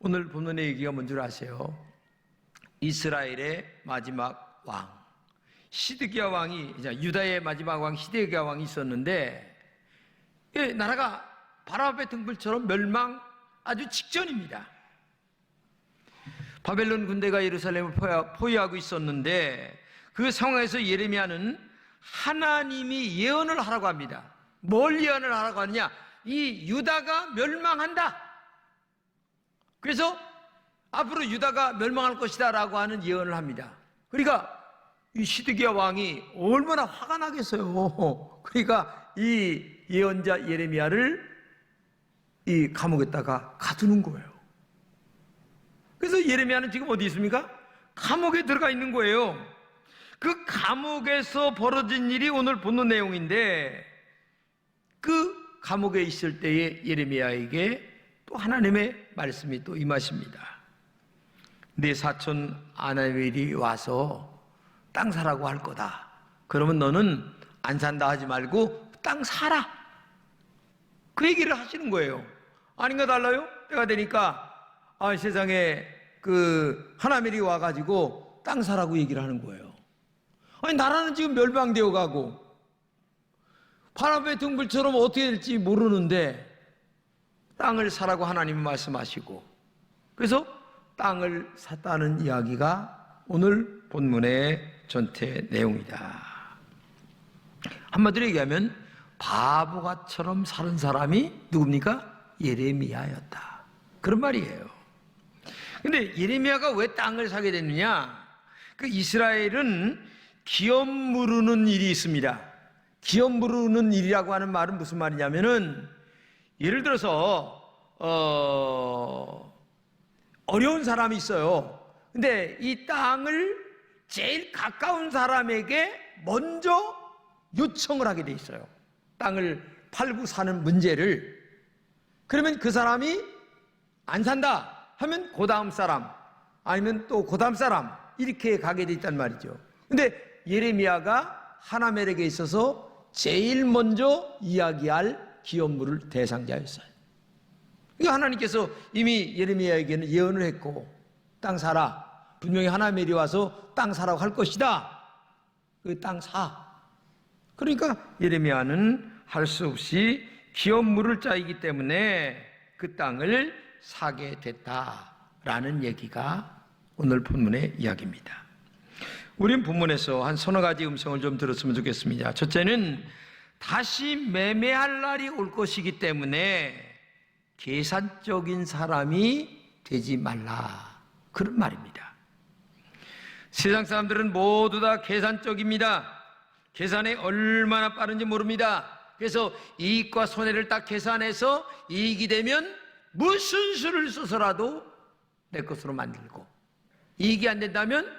오늘 본문의 얘기가 뭔지 아세요? 이스라엘의 마지막 왕 시드기야 왕이, 유다의 마지막 왕 시드기야 왕이 있었는데, 나라가 바로 앞에 등불처럼 멸망 아주 직전입니다. 바벨론 군대가 예루살렘을 포위하고 있었는데, 그 상황에서 예레미야는 하나님이 예언을 하라고 합니다. 뭘 예언을 하라고 하느냐? 이 유다가 멸망한다. 그래서 앞으로 유다가 멸망할 것이다 라고 하는 예언을 합니다. 그러니까 이 시드기야 왕이 얼마나 화가 나겠어요. 그러니까 이 예언자 예레미야를 이 감옥에다가 가두는 거예요. 그래서 예레미야는 지금 어디 있습니까? 감옥에 들어가 있는 거예요. 그 감옥에서 벌어진 일이 오늘 본문 내용인데, 그 감옥에 있을 때에 예레미야에게 또 하나님의 말씀이 또 임하십니다. 내 사촌 아나벨이 와서 땅 사라고 할 거다. 그러면 너는 안 산다 하지 말고 땅 사라. 그 얘기를 하시는 거예요. 아닌가 달라요? 때가 되니까 세상에 그 하나멜이 와가지고 땅 사라고 얘기를 하는 거예요. 아니, 나라는 지금 멸망되어 가고 바람의 등불처럼 어떻게 될지 모르는데 땅을 사라고 하나님이 말씀하시고, 그래서 땅을 샀다는 이야기가 오늘 본문의 전체 내용이다. 한마디로 얘기하면 바보가처럼 사는 사람이 누굽니까? 예레미야였다. 그런 말이에요. 근데 예레미야가 왜 땅을 사게 됐느냐? 그 이스라엘은 기업 무르는 일이 있습니다. 기업 무르는 일이라고 하는 말은 무슨 말이냐면은, 예를 들어서 어려운 사람이 있어요. 근데 이 땅을 제일 가까운 사람에게 먼저 요청을 하게 돼 있어요. 땅을 팔고 사는 문제를. 그러면 그 사람이 안 산다 하면 그 다음 사람, 아니면 또 그 다음 사람, 이렇게 가게 돼 있단 말이죠. 근데 예레미야가 하나멜에게 있어서 제일 먼저 이야기할 기업 물을 대상자였어요. 그러니까 하나님께서 이미 예레미야에게는 예언을 했고, 땅 사라. 분명히 하나멜이 와서 땅 사라고 할 것이다. 그 땅 사. 그러니까 예레미야는 할 수 없이 기업 물을 짜이기 때문에 그 땅을 사게 됐다라는 얘기가 오늘 본문의 이야기입니다. 우린 본문에서 한 서너 가지 음성을 좀 들었으면 좋겠습니다. 첫째는 다시 매매할 날이 올 것이기 때문에 계산적인 사람이 되지 말라, 그런 말입니다. 세상 사람들은 모두 다 계산적입니다. 계산이 얼마나 빠른지 모릅니다. 그래서 이익과 손해를 딱 계산해서 이익이 되면 무슨 수를 써서라도 내 것으로 만들고, 이익이 안 된다면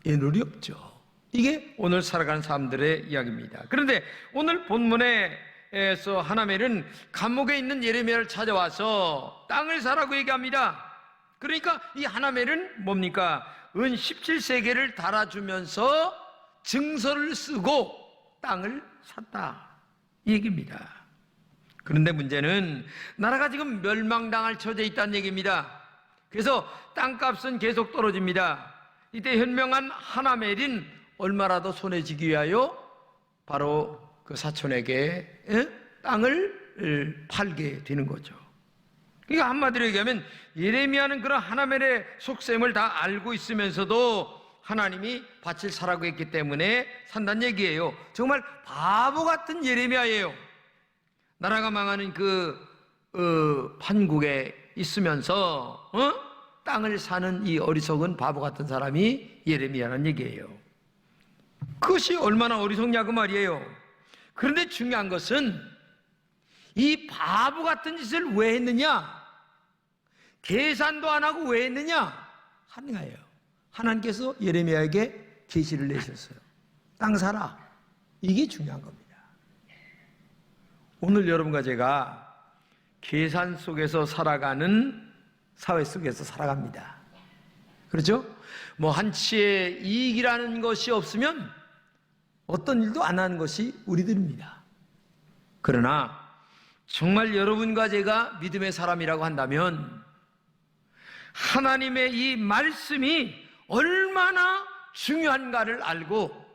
애누리 없죠. 이게 오늘 살아가는 사람들의 이야기입니다. 그런데 오늘 본문에서 하나멜은 감옥에 있는 예레미야를 찾아와서 땅을 사라고 얘기합니다. 그러니까 이 하나멜은 뭡니까? 은 17세겔을 달아주면서 증서를 쓰고 땅을 샀다, 이 얘기입니다. 그런데 문제는 나라가 지금 멸망당할 처지에 있다는 얘기입니다. 그래서 땅값은 계속 떨어집니다. 이때 현명한 하나멜은 얼마라도 손해지기 위하여 바로 그 사촌에게 땅을 팔게 되는 거죠. 그러니까 한마디로 얘기하면 예레미야는 그런 하나멜의 속셈을 다 알고 있으면서도 하나님이 밭을 사라고 했기 때문에 산다는 얘기예요. 정말 바보 같은 예레미야예요. 나라가 망하는 판국에 있으면서 땅을 사는 이 어리석은 바보 같은 사람이 예레미야라는 얘기예요. 그것이 얼마나 어리석냐고 말이에요. 그런데 중요한 것은 이 바보 같은 짓을 왜 했느냐? 계산도 안 하고 왜 했느냐? 하느냐예요. 하나님께서 예레미야에게 계시를 내셨어요. 땅 사라. 이게 중요한 겁니다. 오늘 여러분과 제가 계산 속에서 살아가는 사회 속에서 살아갑니다. 그렇죠? 한치의 이익이라는 것이 없으면 어떤 일도 안 하는 것이 우리들입니다. 그러나 정말 여러분과 제가 믿음의 사람이라고 한다면 하나님의 이 말씀이 얼마나 중요한가를 알고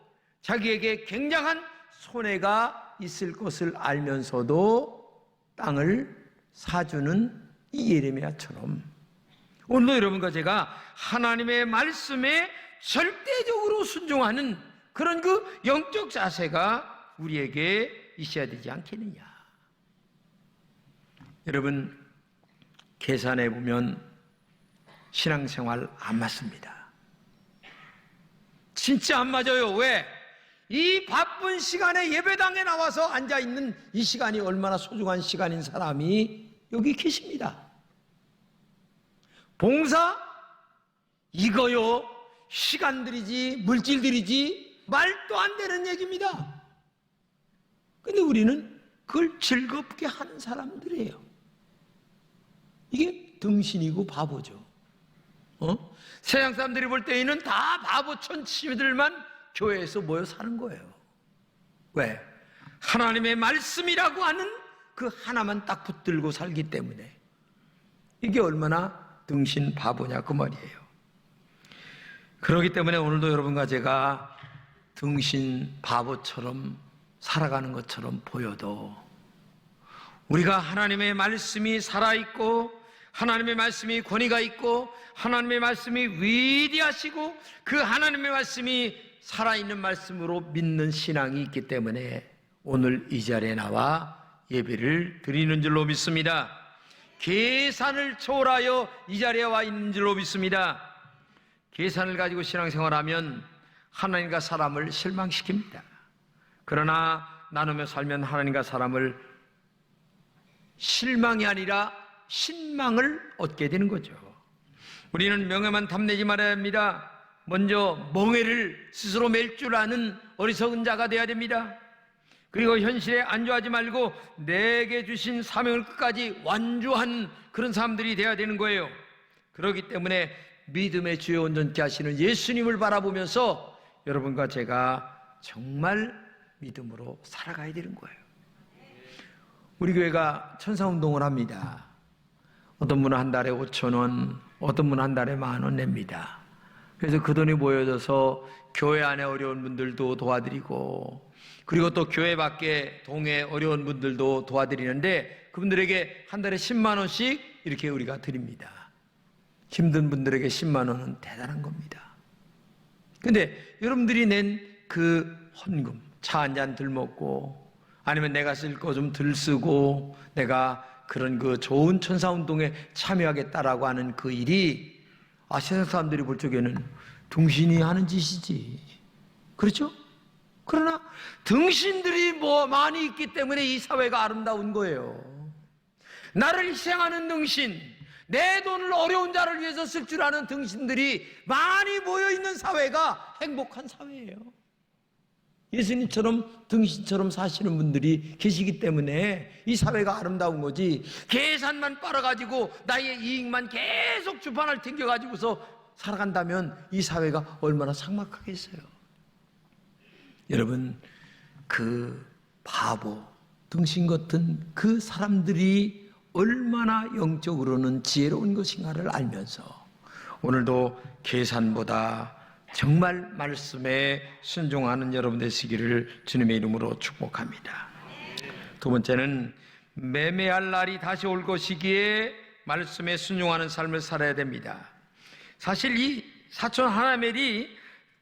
자기에게 굉장한 손해가 있을 것을 알면서도 땅을 사주는 이 예레미야처럼 오늘도 여러분과 제가 하나님의 말씀에 절대적으로 순종하는 그런 그 영적 자세가 우리에게 있어야 되지 않겠느냐. 여러분, 계산해 보면 신앙생활 안 맞습니다. 진짜 안 맞아요. 왜? 이 바쁜 시간에 예배당에 나와서 앉아있는 이 시간이 얼마나 소중한 시간인 사람이 여기 계십니다. 봉사? 이거요, 시간들이지 물질들이지 말도 안 되는 얘기입니다. 근데 우리는 그걸 즐겁게 하는 사람들이에요. 이게 등신이고 바보죠. 세상 사람들이 볼 때에는 다 바보 천치들만 교회에서 모여 사는 거예요. 왜? 하나님의 말씀이라고 하는 그 하나만 딱 붙들고 살기 때문에. 이게 얼마나 등신 바보냐 그 말이에요. 그렇기 때문에 오늘도 여러분과 제가 등신 바보처럼 살아가는 것처럼 보여도 우리가 하나님의 말씀이 살아있고 하나님의 말씀이 권위가 있고 하나님의 말씀이 위대하시고 그 하나님의 말씀이 살아있는 말씀으로 믿는 신앙이 있기 때문에 오늘 이 자리에 나와 예배를 드리는 줄로 믿습니다. 계산을 초월하여 이 자리에 와 있는 줄로 믿습니다. 계산을 가지고 신앙생활하면 하나님과 사람을 실망시킵니다. 그러나 나누며 살면 하나님과 사람을 실망이 아니라 신망을 얻게 되는 거죠. 우리는 명예만 탐내지 말아야 합니다. 먼저 멍에를 스스로 맬 줄 아는 어리석은 자가 되어야 됩니다. 그리고 현실에 안주하지 말고 내게 주신 사명을 끝까지 완주한 그런 사람들이 되어야 되는 거예요. 그렇기 때문에 믿음의 주요 온전케 하시는 예수님을 바라보면서 여러분과 제가 정말 믿음으로 살아가야 되는 거예요. 우리 교회가 천사운동을 합니다. 어떤 분은 한 달에 5,000원, 어떤 분은 한 달에 10,000원 냅니다. 그래서 그 돈이 모여져서 교회 안에 어려운 분들도 도와드리고 그리고 또 교회 밖에 동에 어려운 분들도 도와드리는데 그분들에게 한 달에 10만 원씩 이렇게 우리가 드립니다. 힘든 분들에게 10만 원은 대단한 겁니다. 근데 여러분들이 낸 그 헌금, 차 한 잔 덜 먹고 아니면 내가 쓸 거 좀 덜 쓰고 내가 그런 그 좋은 천사운동에 참여하겠다라고 하는 그 일이 세상 사람들이 볼 적에는 등신이 하는 짓이지. 그렇죠? 그러나 등신들이 많이 있기 때문에 이 사회가 아름다운 거예요. 나를 희생하는 등신, 내 돈을 어려운 자를 위해서 쓸 줄 아는 등신들이 많이 모여있는 사회가 행복한 사회예요. 예수님처럼 등신처럼 사시는 분들이 계시기 때문에 이 사회가 아름다운 거지, 계산만 빨아가지고 나의 이익만 계속 주판을 튕겨가지고서 살아간다면 이 사회가 얼마나 삭막하겠어요. 여러분, 그 바보, 등신 같은 그 사람들이 얼마나 영적으로는 지혜로운 것인가를 알면서 오늘도 계산보다 정말 말씀에 순종하는 여러분 되시기를 주님의 이름으로 축복합니다. 두 번째는 매매할 날이 다시 올 것이기에 말씀에 순종하는 삶을 살아야 됩니다. 사실 이 사촌 하나멜이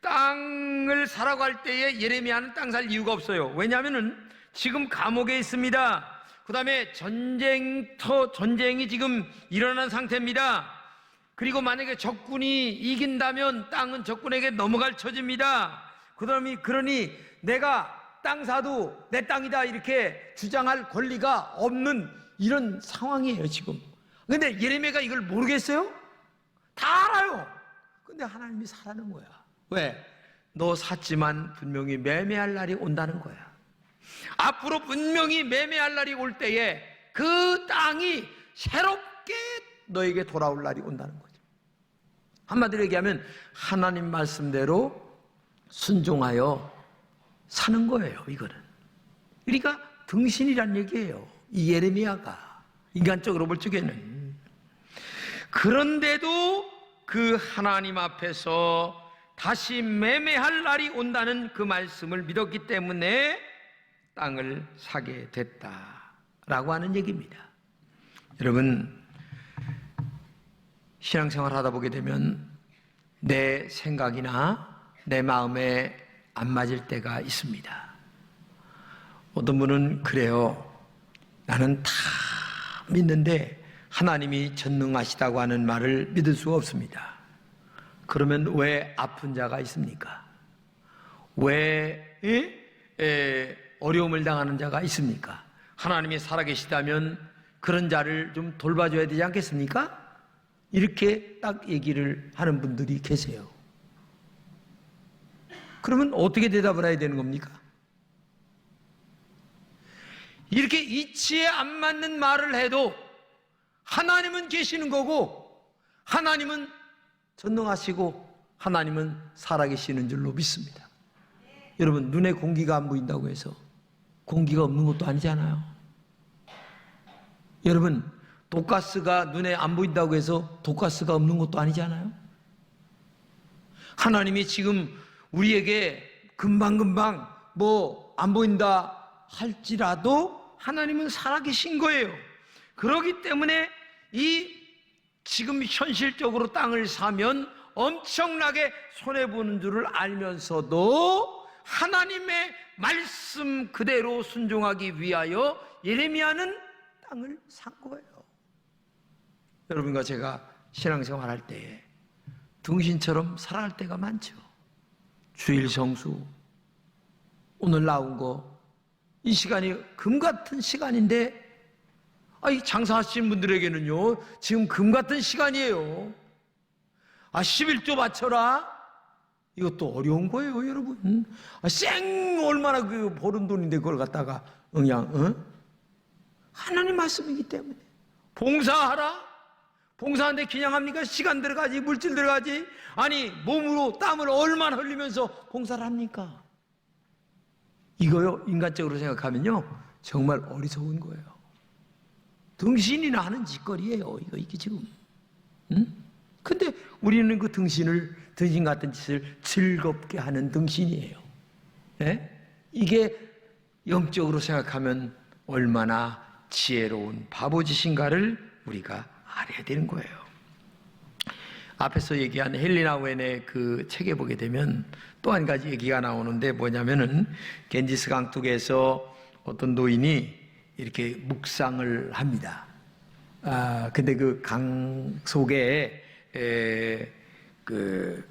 땅을 사라고 할 때에 예레미야는 땅 살 이유가 없어요. 왜냐하면 지금 감옥에 있습니다. 그 다음에 전쟁이 지금 일어난 상태입니다. 그리고 만약에 적군이 이긴다면 땅은 적군에게 넘어갈 처지입니다. 그러니 내가 땅 사도 내 땅이다 이렇게 주장할 권리가 없는 이런 상황이에요 지금. 근데 예레미야가 이걸 모르겠어요? 다 알아요. 근데 하나님이 사라는 거야. 왜? 너 샀지만 분명히 매매할 날이 온다는 거야. 앞으로 분명히 매매할 날이 올 때에 그 땅이 새롭게 너에게 돌아올 날이 온다는 거죠. 한마디로 얘기하면 하나님 말씀대로 순종하여 사는 거예요. 이거는 그러니까 등신이란 얘기예요. 이 예레미야가 인간적으로 볼 적에는. 그런데도 그 하나님 앞에서 다시 매매할 날이 온다는 그 말씀을 믿었기 때문에 땅을 사게 됐다라고 하는 얘기입니다. 여러분, 신앙생활 하다 보게 되면 내 생각이나 내 마음에 안 맞을 때가 있습니다. 어떤 분은 그래요. 나는 다 믿는데 하나님이 전능하시다고 하는 말을 믿을 수가 없습니다. 그러면 왜 아픈 자가 있습니까? 왜 어려움을 당하는 자가 있습니까? 하나님이 살아계시다면 그런 자를 좀 돌봐줘야 되지 않겠습니까? 이렇게 딱 얘기를 하는 분들이 계세요. 그러면 어떻게 대답을 해야 되는 겁니까? 이렇게 이치에 안 맞는 말을 해도 하나님은 계시는 거고 하나님은 전능하시고 하나님은 살아계시는 줄로 믿습니다. 여러분, 눈에 공기가 안 보인다고 해서 공기가 없는 것도 아니잖아요. 여러분, 독가스가 눈에 안 보인다고 해서 독가스가 없는 것도 아니잖아요. 하나님이 지금 우리에게 금방금방 뭐 안 보인다 할지라도 하나님은 살아계신 거예요. 그렇기 때문에 이 지금 현실적으로 땅을 사면 엄청나게 손해보는 줄을 알면서도 하나님의 말씀 그대로 순종하기 위하여 예레미야는 땅을 산 거예요. 여러분과 제가 신앙생활 할 때에 등신처럼 살아갈 때가 많죠. 주일 성수, 오늘 나온 거, 이 시간이 금 같은 시간인데 이 장사하시는 분들에게는요 지금 금 같은 시간이에요. 11조 바쳐라, 이것도 어려운 거예요. 여러분, 쌩 얼마나 그 버는 돈인데 그걸 갖다가 그냥 하나님 말씀이기 때문에 봉사하라. 봉사하는데 그냥 합니까? 시간 들어가지, 물질 들어가지. 아니 몸으로 땀을 얼마나 흘리면서 봉사를 합니까? 이거요, 인간적으로 생각하면요 정말 어리석은 거예요. 등신이나 하는 짓거리예요. 이게 지금. 근데 우리는 그 등신 같은 짓을 즐겁게 하는 등신이에요. 네? 이게 영적으로 생각하면 얼마나 지혜로운 바보짓인가를 우리가 알아야 되는 거예요. 앞에서 얘기한 헬리나 웬의 그 책에 보게 되면 또 한 가지 얘기가 나오는데 뭐냐면은 겐지스 강둑에서 어떤 노인이 이렇게 묵상을 합니다. 근데 그 강 속에 그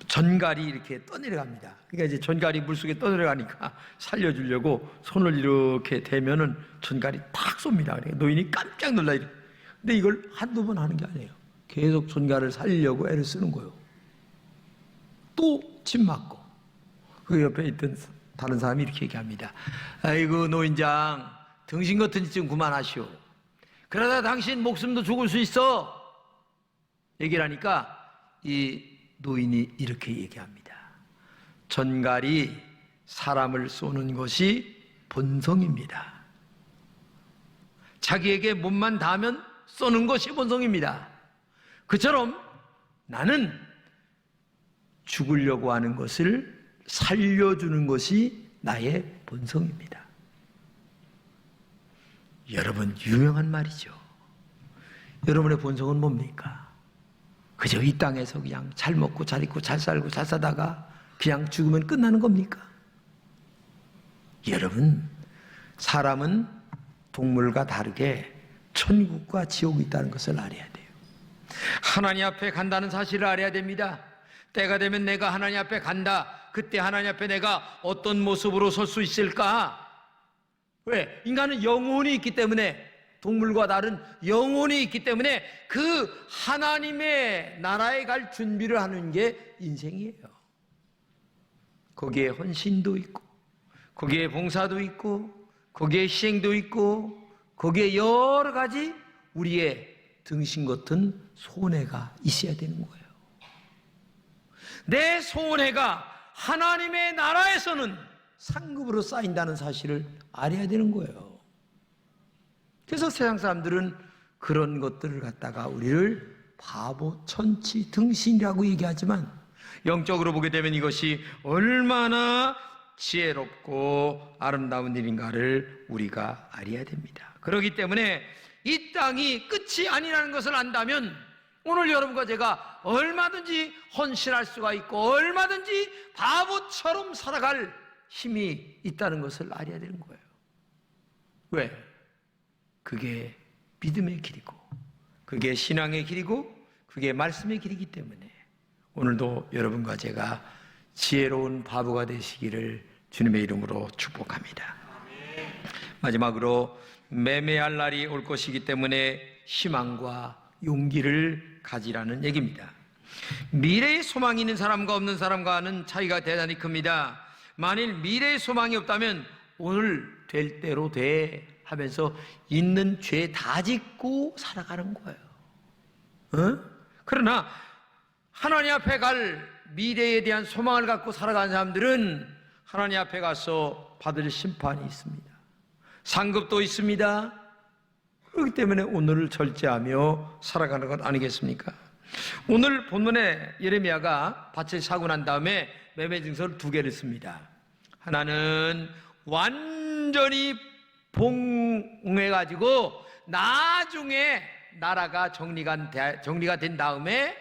전갈이 이렇게 떠내려갑니다. 그러니까 이제 전갈이 물속에 떠내려가니까 살려주려고 손을 이렇게 대면은 전갈이 탁 쏩니다. 그러니까 노인이 깜짝 놀라. 근데 이걸 한두 번 하는 게 아니에요. 계속 전갈을 살리려고 애를 쓰는 거예요. 또 침 맞고. 그 옆에 있던 다른 사람이 이렇게 얘기합니다. 아이고 노인장, 등신 같은 짓 좀 그만하시오. 그러다 당신 목숨도 죽을 수 있어. 얘기를 하니까 이 노인이 이렇게 얘기합니다. 전갈이 사람을 쏘는 것이 본성입니다. 자기에게 몸만 닿으면 쏘는 것이 본성입니다. 그처럼 나는 죽으려고 하는 것을 살려주는 것이 나의 본성입니다. 여러분, 유명한 말이죠. 여러분의 본성은 뭡니까? 그저 이 땅에서 그냥 잘 먹고 잘 입고 잘 살고 잘 사다가 그냥 죽으면 끝나는 겁니까? 여러분, 사람은 동물과 다르게 천국과 지옥이 있다는 것을 알아야 돼요. 하나님 앞에 간다는 사실을 알아야 됩니다. 때가 되면 내가 하나님 앞에 간다. 그때 하나님 앞에 내가 어떤 모습으로 설 수 있을까? 왜? 인간은 영혼이 있기 때문에, 동물과 다른 영혼이 있기 때문에 그 하나님의 나라에 갈 준비를 하는 게 인생이에요. 거기에 헌신도 있고, 거기에 봉사도 있고, 거기에 희생도 있고, 거기에 여러 가지 우리의 등신 같은 손해가 있어야 되는 거예요. 내 손해가 하나님의 나라에서는 상급으로 쌓인다는 사실을 알아야 되는 거예요. 그래서 세상 사람들은 그런 것들을 갖다가 우리를 바보, 천치, 등신이라고 얘기하지만 영적으로 보게 되면 이것이 얼마나 지혜롭고 아름다운 일인가를 우리가 알아야 됩니다. 그렇기 때문에 이 땅이 끝이 아니라는 것을 안다면 오늘 여러분과 제가 얼마든지 헌신할 수가 있고 얼마든지 바보처럼 살아갈 힘이 있다는 것을 알아야 되는 거예요. 왜? 그게 믿음의 길이고 그게 신앙의 길이고 그게 말씀의 길이기 때문에 오늘도 여러분과 제가 지혜로운 바보가 되시기를 주님의 이름으로 축복합니다. 마지막으로 매매할 날이 올 것이기 때문에 희망과 용기를 가지라는 얘기입니다. 미래의 소망이 있는 사람과 없는 사람과는 차이가 대단히 큽니다. 만일 미래의 소망이 없다면 오늘 될 대로 돼 하면서 있는 죄 다 짓고 살아가는 거예요. 그러나 하나님 앞에 갈 미래에 대한 소망을 갖고 살아가는 사람들은 하나님 앞에 가서 받을 심판이 있습니다. 상급도 있습니다. 그렇기 때문에 오늘을 절제하며 살아가는 것 아니겠습니까? 오늘 본문에 예레미야가 밭을 사고 난 다음에 매매 증서를 2개를 씁니다. 하나는 완전히 봉해가지고 나중에 나라가 정리가 된 다음에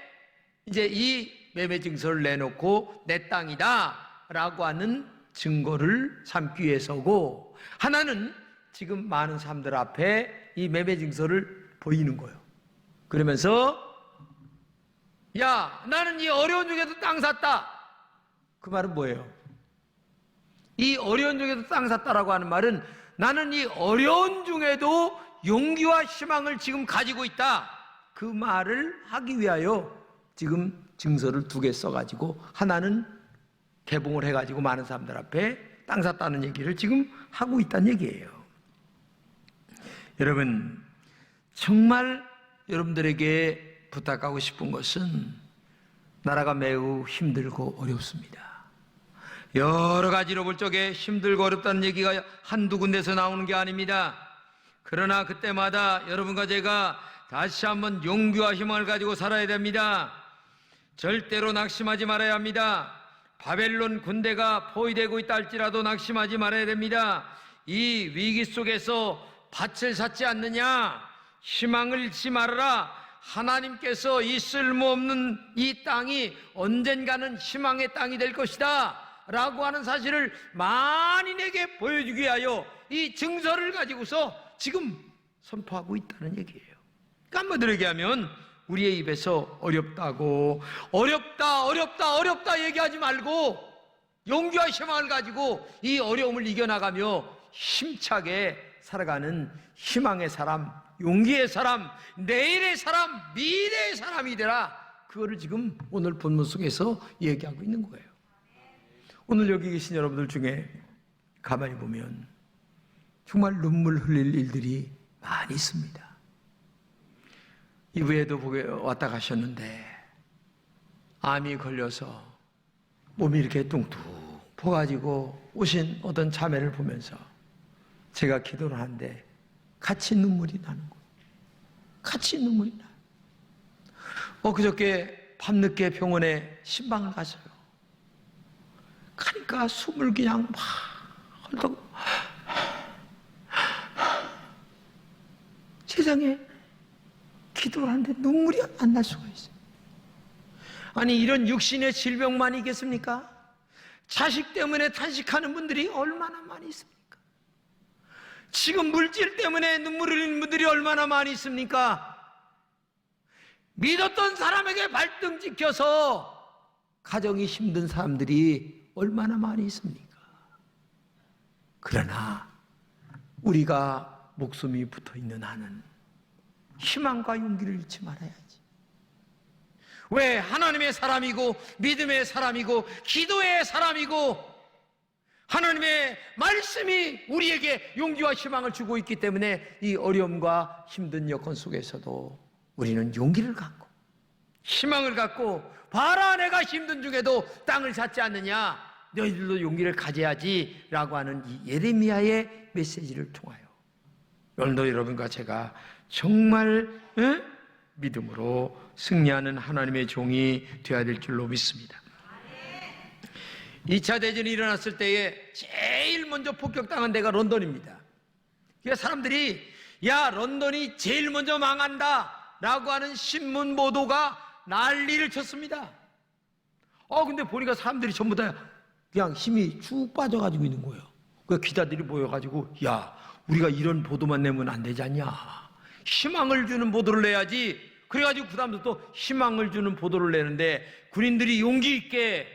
이제 이 매매 증서를 내놓고 내 땅이다 라고 하는 증거를 삼기 위해서고, 하나는 지금 많은 사람들 앞에 이 매매 증서를 보이는 거예요. 그러면서 야, 나는 이 어려운 중에도 땅 샀다. 그 말은 뭐예요? 이 어려운 중에도 땅 샀다라고 하는 말은 나는 이 어려운 중에도 용기와 희망을 지금 가지고 있다. 그 말을 하기 위하여 지금 증서를 2개 써가지고 하나는 개봉을 해가지고 많은 사람들 앞에 땅 샀다는 얘기를 지금 하고 있다는 얘기예요. 여러분, 정말 여러분들에게 부탁하고 싶은 것은 나라가 매우 힘들고 어렵습니다. 여러 가지로 볼 적에 힘들고 어렵다는 얘기가 한두 군데서 나오는 게 아닙니다. 그러나 그때마다 여러분과 제가 다시 한번 용기와 희망을 가지고 살아야 됩니다. 절대로 낙심하지 말아야 합니다. 바벨론 군대가 포위되고 있다 할지라도 낙심하지 말아야 됩니다. 이 위기 속에서 밭을 샀지 않느냐? 희망을 잃지 말아라. 하나님께서 이 쓸모없는 이 땅이 언젠가는 희망의 땅이 될 것이다 라고 하는 사실을 만인에게 보여주기 위하여 이 증서를 가지고서 지금 선포하고 있다는 얘기예요. 그러니까 한마디로 얘기하면 우리의 입에서 어렵다고 어렵다 얘기하지 말고 용기와 희망을 가지고 이 어려움을 이겨나가며 힘차게 살아가는 희망의 사람, 용기의 사람, 내일의 사람, 미래의 사람이 되라. 그거를 지금 오늘 본문 속에서 얘기하고 있는 거예요. 오늘 여기 계신 여러분들 중에 가만히 보면 정말 눈물 흘릴 일들이 많이 있습니다. 이후에도 왔다 가셨는데 암이 걸려서 몸이 이렇게 뚱뚱 퍼가지고 오신 어떤 자매를 보면서 제가 기도를 하는데 같이 눈물이 나는 거예요. 같이 눈물이 나요. 그저께 밤늦게 병원에 신방을 갔어요. 가니까 숨을 그냥 막 헐떡. 세상에 기도를 하는데 눈물이 안 날 수가 있어요. 아니, 이런 육신의 질병만 있겠습니까? 자식 때문에 탄식하는 분들이 얼마나 많이 있습니까? 지금 물질 때문에 눈물 흘리는 분들이 얼마나 많이 있습니까? 믿었던 사람에게 발등 찍혀서 가정이 힘든 사람들이 얼마나 많이 있습니까? 그러나 우리가 목숨이 붙어있는 한은 희망과 용기를 잃지 말아야지. 왜? 하나님의 사람이고 믿음의 사람이고 기도의 사람이고 하나님의 말씀이 우리에게 용기와 희망을 주고 있기 때문에 이 어려움과 힘든 여건 속에서도 우리는 용기를 갖고 희망을 갖고 봐라, 내가 힘든 중에도 땅을 샀지 않느냐, 너희들도 용기를 가져야지 라고 하는 이 예레미야의 메시지를 통하여 오늘도 여러분과 제가 정말 믿음으로 승리하는 하나님의 종이 되어야 될 줄로 믿습니다. 2차 대전이 일어났을 때에 제일 먼저 폭격당한 데가 런던입니다. 그러니까 사람들이 야, 런던이 제일 먼저 망한다 라고 하는 신문 보도가 난리를 쳤습니다. 근데 보니까 사람들이 전부 다 그냥 힘이 쭉 빠져가지고 있는 거예요. 그 기자들이 모여가지고 야, 우리가 이런 보도만 내면 안 되지 않냐, 희망을 주는 보도를 내야지. 그래가지고 그 다음부터 또 희망을 주는 보도를 내는데 군인들이 용기 있게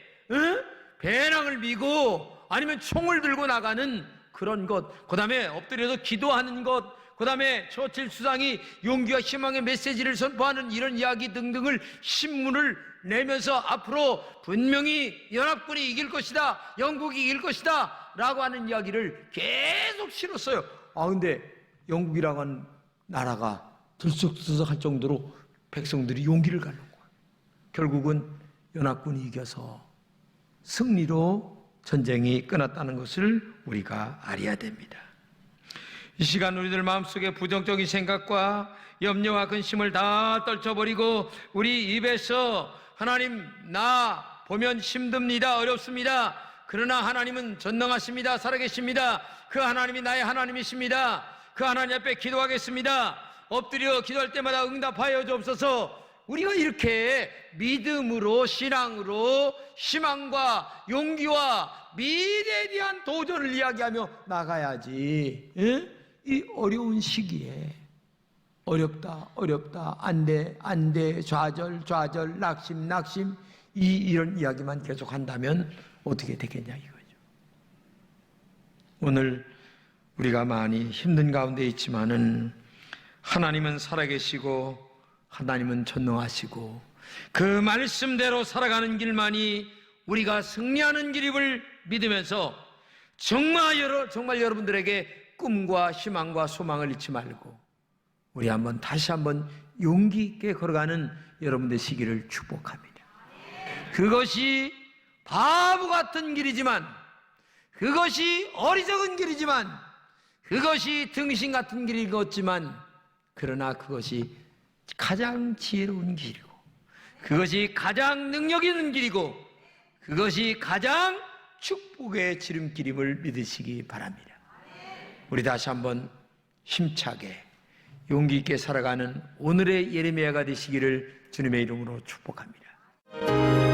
배낭을 미고 아니면 총을 들고 나가는 그런 것, 그 다음에 엎드려서 기도하는 것, 그 다음에 처칠 수상이 용기와 희망의 메시지를 선포하는 이런 이야기 등등을 신문을 내면서 앞으로 분명히 연합군이 이길 것이다, 영국이 이길 것이다 라고 하는 이야기를 계속 실었어요. 근데 영국이라고 하는 나라가 들썩들썩할 정도로 백성들이 용기를 갖는 거예요. 결국은 연합군이 이겨서 승리로 전쟁이 끝났다는 것을 우리가 알아야 됩니다. 이 시간 우리들 마음속에 부정적인 생각과 염려와 근심을 다 떨쳐버리고 우리 입에서 하나님, 나 보면 힘듭니다, 어렵습니다, 그러나 하나님은 전능하십니다, 살아계십니다, 그 하나님이 나의 하나님이십니다, 그 하나님 앞에 기도하겠습니다, 엎드려 기도할 때마다 응답하여 주옵소서. 우리가 이렇게 믿음으로, 신앙으로 희망과 용기와 미래에 대한 도전을 이야기하며 나가야지. 이 어려운 시기에 어렵다, 안돼, 좌절, 낙심 이런 이야기만 계속 한다면 어떻게 되겠냐 이거죠. 오늘 우리가 많이 힘든 가운데 있지만은 하나님은 살아계시고 하나님은 전능하시고 그 말씀대로 살아가는 길만이 우리가 승리하는 길임을 믿으면서 정말 여러분들에게 꿈과 희망과 소망을 잃지 말고 우리 다시 한번 용기 있게 걸어가는 여러분들 시기를 축복합니다. 그것이 바보 같은 길이지만, 그것이 어리석은 길이지만, 그것이 등신 같은 길인 것지만, 그러나 그것이 가장 지혜로운 길이고, 그것이 가장 능력 있는 길이고, 그것이 가장 축복의 지름길임을 믿으시기 바랍니다. 우리 다시 한번 힘차게 용기 있게 살아가는 오늘의 예레미야가 되시기를 주님의 이름으로 축복합니다.